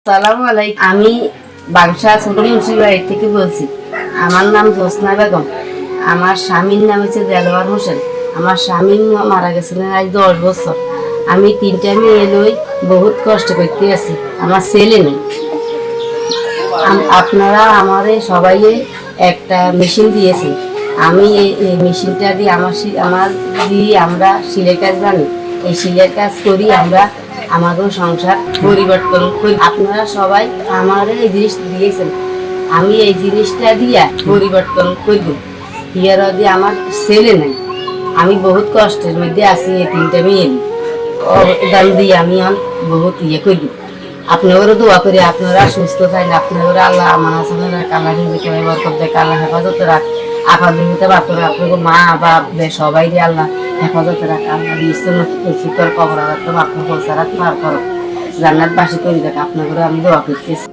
সালাম আলাইকুম। আমি বাংশা ছোট মুন্সির বাড়ি থেকে বলছি। আমার নাম জোসনা বেগম। আমার স্বামীর নাম হচ্ছে দেলোয়ার হোসেন। আমার স্বামী মারা গেছিলেন আজ 10 বছর। আমি 3টা মেয়ে লই বহুত কষ্ট করতে আছি। আমার ছেলে নেই। আপনারা আমারে সবাই একটা মেশিন দিয়েছে। আমি এই মেশিনটা দিয়ে আমার আমরা সিলের কাজ জানি। এই সিলের কাজ করি আমরা আমাদের সংসার পরিবর্তন করি। আপনারা সবাই আমার এই জিনিস দিয়েছেন, আমি এই জিনিসটা দিয়ে পরিবর্তন করব। ইয়ার দিয়ে আমার ছেলে নাই, আমি বহুত কষ্টের মধ্যে আছি। এই 3টা মেয়ে অবদান দিয়ে আমি বহুত করব। আপনাদেরও দোয়া করি আপনারা সুস্থ থাকেন, আপনাদের আল্লাহ আমার আসামের আল্লাহ হিন্দুকে বরকত দেখ, আল্লাহ হেফাজতে রাখ। আপনাদের বাপরে আপনাদের মা বাপ সবাই দিয়ে আল্লাহ হেফাজতে রাখ। আল্লাহ ঈশ্বর কবর রাখতাম আপনার পৌঁছা রাখ পার করো, জান্নাত বাসী করে দেখ। আপনাদের আমি দোয়া করতেছি।